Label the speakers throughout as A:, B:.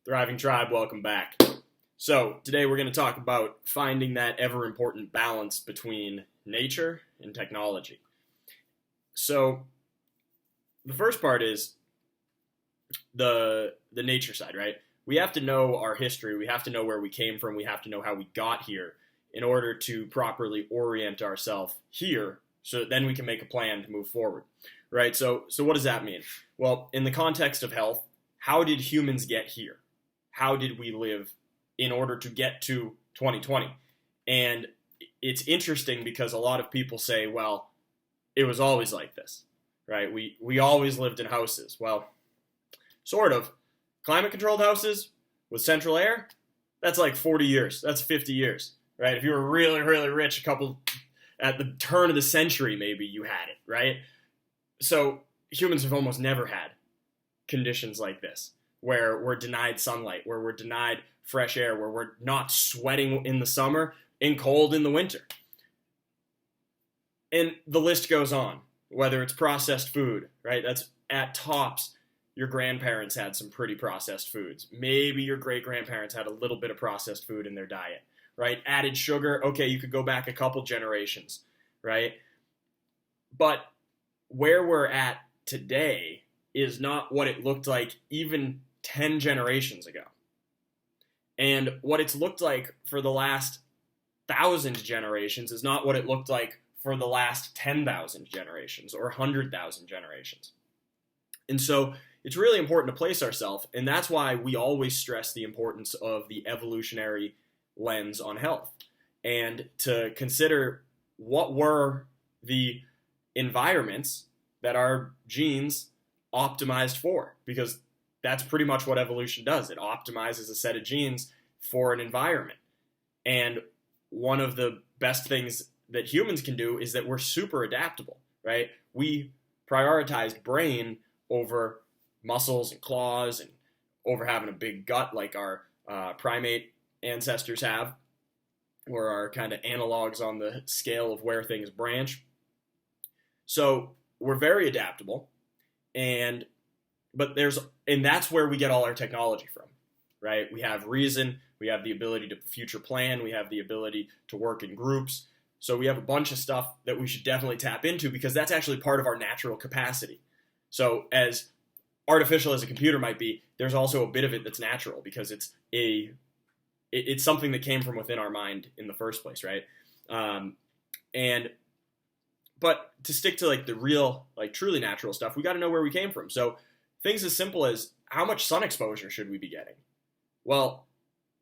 A: Thriving Tribe, welcome back. So, today we're going to talk about finding that ever important balance between nature and technology. So, the first part is the nature side, right? We have to know our history, we have to know where we came from, we have to know how we got here in order to properly orient ourselves here so that then we can make a plan to move forward, right? So what does that mean? Well, in the context of health, how did humans get here? How did we live in order to get to 2020? And it's interesting because a lot of people say, well, it was always like this, right? We always lived in houses. Well, sort of. Climate-controlled houses with central air, that's like 40 years. That's 50 years, right? If you were really, really rich, at the turn of the century, maybe you had it, right? So humans have almost never had conditions like this, where we're denied sunlight, where we're denied fresh air, where we're not sweating in the summer and cold in the winter. And the list goes on, whether it's processed food, right? That's at tops. Your grandparents had some pretty processed foods. Maybe your great-grandparents had a little bit of processed food in their diet, right? Added sugar, okay, you could go back a couple generations, right? But where we're at today is not what it looked like even 10 generations ago. And what it's looked like for the last 1,000 generations is not what it looked like for the last 10,000 generations or 100,000 generations. And so it's really important to place ourselves, and that's why we always stress the importance of the evolutionary lens on health and to consider what were the environments that our genes optimized for, because that's pretty much what evolution does. It optimizes a set of genes for an environment. And one of the best things that humans can do is that we're super adaptable, right? We prioritized brain over muscles and claws and over having a big gut like our primate ancestors have, or our kind of analogs on the scale of where things branch. So we're very adaptable, and that's where we get all our technology from, right? We have reason, we have the ability to future plan, we have the ability to work in groups. So we have a bunch of stuff that we should definitely tap into because that's actually part of our natural capacity. So as artificial as a computer might be, there's also a bit of it that's natural because it's something that came from within our mind in the first place, right? But to stick to like the real, like truly natural stuff, we got to know where we came from. So things as simple as how much sun exposure should we be getting? Well,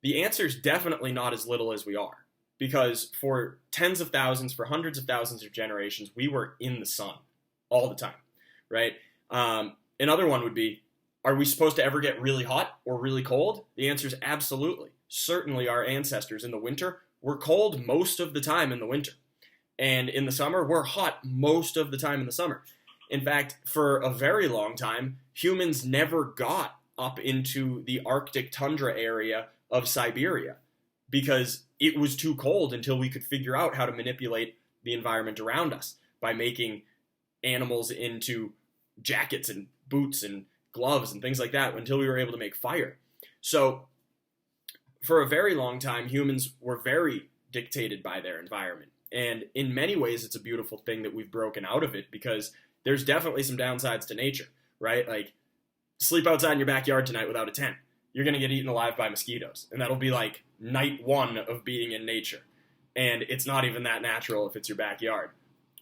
A: the answer is definitely not as little as we are, because for tens of thousands, for hundreds of thousands of generations, we were in the sun all the time, right? Another one would be, are we supposed to ever get really hot or really cold? The answer is absolutely. Certainly our ancestors in the winter were cold most of the time in the winter. And in the summer, we're hot most of the time in the summer. In fact, for a very long time, humans never got up into the Arctic tundra area of Siberia because it was too cold until we could figure out how to manipulate the environment around us by making animals into jackets and boots and gloves and things like that until we were able to make fire. So for a very long time, humans were very dictated by their environment. And in many ways, it's a beautiful thing that we've broken out of it because there's definitely some downsides to nature, right? Like sleep outside in your backyard tonight without a tent. You're going to get eaten alive by mosquitoes. And that'll be like night one of being in nature. And it's not even that natural if it's your backyard.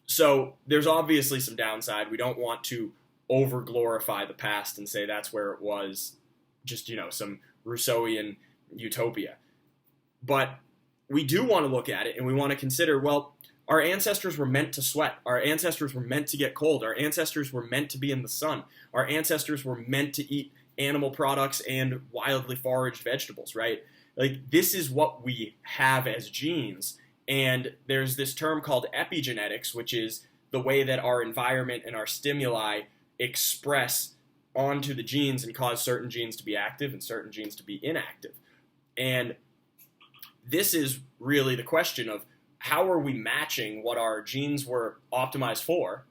A: So there's obviously some downside. We don't want to over-glorify the past and say that's where it was, just, some Rousseauian utopia. But we do want to look at it and we want to consider, well, our ancestors were meant to sweat. Our ancestors were meant to get cold. Our ancestors were meant to be in the sun. Our ancestors were meant to eat animal products and wildly foraged vegetables, right? Like, this is what we have as genes. And there's this term called epigenetics, which is the way that our environment and our stimuli express onto the genes and cause certain genes to be active and certain genes to be inactive. And this is really the question of how are we matching what our genes were optimized for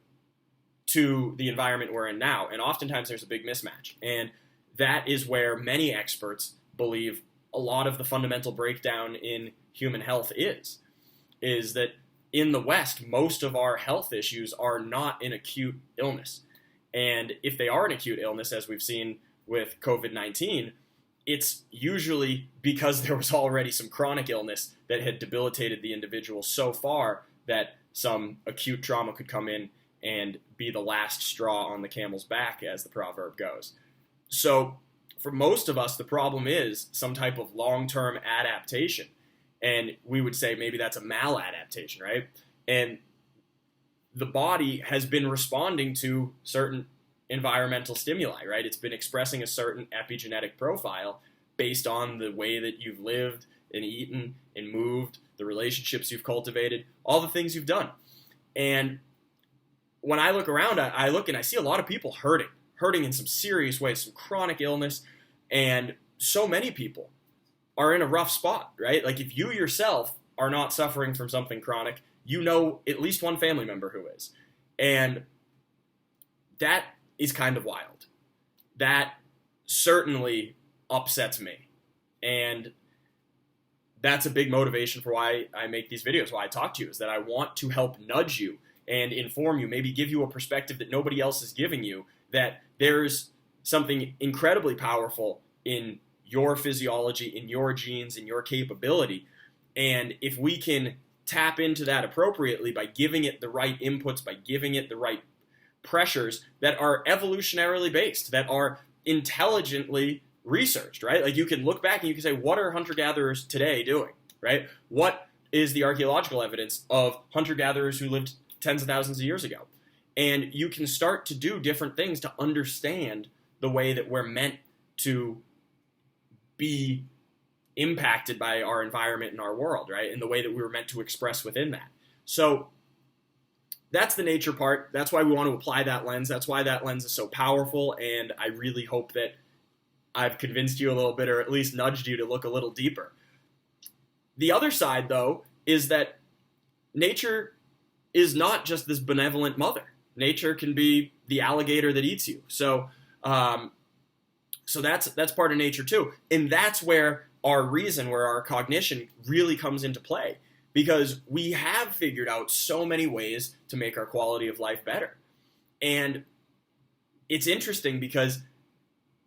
A: to the environment we're in now? And oftentimes there's a big mismatch. And that is where many experts believe a lot of the fundamental breakdown in human health is that in the West, most of our health issues are not an acute illness. And if they are an acute illness, as we've seen with COVID-19, it's usually because there was already some chronic illness that had debilitated the individual so far that some acute trauma could come in and be the last straw on the camel's back, as the proverb goes. So for most of us, the problem is some type of long-term adaptation. And we would say maybe that's a maladaptation, right? And the body has been responding to certain environmental stimuli, right? It's been expressing a certain epigenetic profile based on the way that you've lived and eaten and moved, the relationships you've cultivated, all the things you've done. And when I look around, I look and I see a lot of people hurting in some serious ways, some chronic illness, and so many people are in a rough spot, right? Like if you yourself are not suffering from something chronic, you know at least one family member who is. And that is kind of wild. That certainly upsets me. And that's a big motivation for why I make these videos, why I talk to you, is that I want to help nudge you and inform you, maybe give you a perspective that nobody else is giving you, that there's something incredibly powerful in your physiology, in your genes, in your capability. And if we can tap into that appropriately by giving it the right inputs, by giving it the right pressures that are evolutionarily based, that are intelligently researched, right? Like you can look back and you can say, what are hunter-gatherers today doing, right? What is the archaeological evidence of hunter-gatherers who lived tens of thousands of years ago? And you can start to do different things to understand the way that we're meant to be impacted by our environment and our world, right? And the way that we were meant to express within that. So that's the nature part. That's why we want to apply that lens. That's why that lens is so powerful. And I really hope that I've convinced you a little bit, or at least nudged you to look a little deeper. The other side, though, is that nature is not just this benevolent mother. Nature can be the alligator that eats you. So that's part of nature too. And that's where our reason, where our cognition really comes into play, because we have figured out so many ways to make our quality of life better. And it's interesting because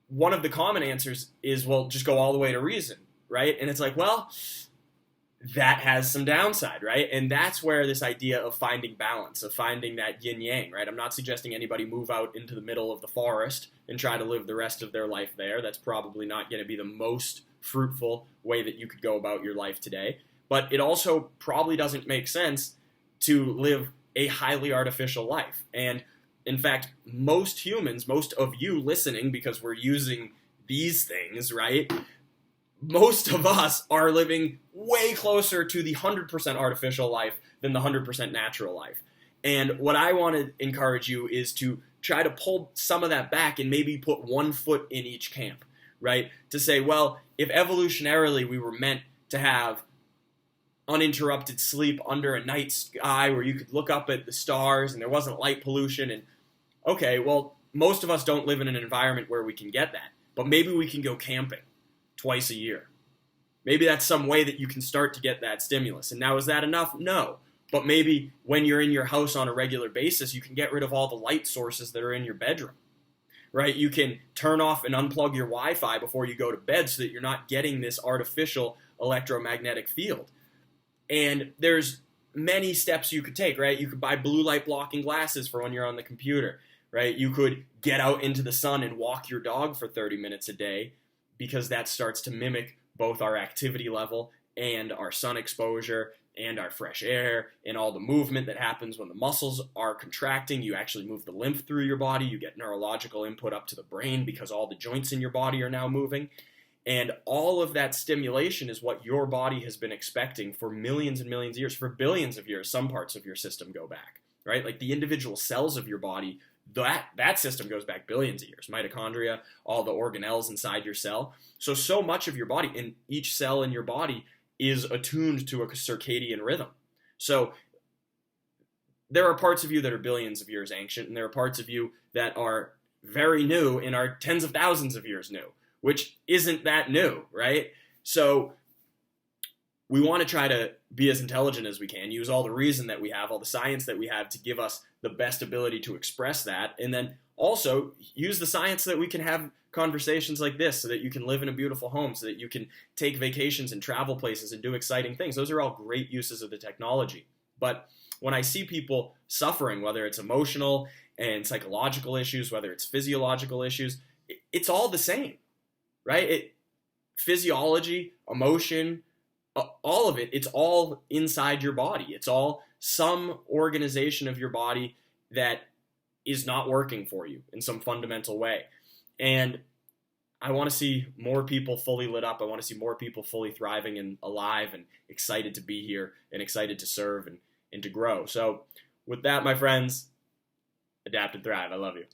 A: one of the common answers is, well, just go all the way to reason, right? And it's like, well, that has some downside, right? And that's where this idea of finding balance, of finding that yin-yang, right? I'm not suggesting anybody move out into the middle of the forest and try to live the rest of their life there. That's probably not going to be the most fruitful way that you could go about your life today. But it also probably doesn't make sense to live a highly artificial life. And in fact, most humans, most of you listening, because we're using these things, right? Most of us are living way closer to the 100% artificial life than the 100% natural life. And what I want to encourage you is to try to pull some of that back and maybe put one foot in each camp, right? To say, well, if evolutionarily we were meant to have uninterrupted sleep under a night sky where you could look up at the stars and there wasn't light pollution, and okay, well, most of us don't live in an environment where we can get that, but maybe we can go camping twice a year. Maybe that's some way that you can start to get that stimulus. And now, is that enough? No. But maybe when you're in your house on a regular basis, you can get rid of all the light sources that are in your bedroom, right? You can turn off and unplug your Wi-Fi before you go to bed so that you're not getting this artificial electromagnetic field. And there's many steps you could take, right? You could buy blue light blocking glasses for when you're on the computer, right? You could get out into the sun and walk your dog for 30 minutes a day, because that starts to mimic both our activity level and our sun exposure and our fresh air and all the movement that happens when the muscles are contracting. You actually move the lymph through your body. You get neurological input up to the brain because all the joints in your body are now moving. And all of that stimulation is what your body has been expecting for millions and millions of years, for billions of years. Some parts of your system go back, right? Like the individual cells of your body, that system goes back billions of years. Mitochondria, all the organelles inside your cell. So much of your body, and each cell in your body is attuned to a circadian rhythm. So there are parts of you that are billions of years ancient, and there are parts of you that are very new and are tens of thousands of years new. which isn't that new, right? So we want to try to be as intelligent as we can, use all the reason that we have, all the science that we have to give us the best ability to express that, and then also use the science so that we can have conversations like this, so that you can live in a beautiful home, so that you can take vacations and travel places and do exciting things. Those are all great uses of the technology. But when I see people suffering, whether it's emotional and psychological issues, whether it's physiological issues, it's all the same, right? Physiology, emotion, all of it, it's all inside your body. It's all some organization of your body that is not working for you in some fundamental way. And I want to see more people fully lit up. I want to see more people fully thriving and alive and excited to be here and excited to serve and to grow. So with that, my friends, adapt and thrive. I love you.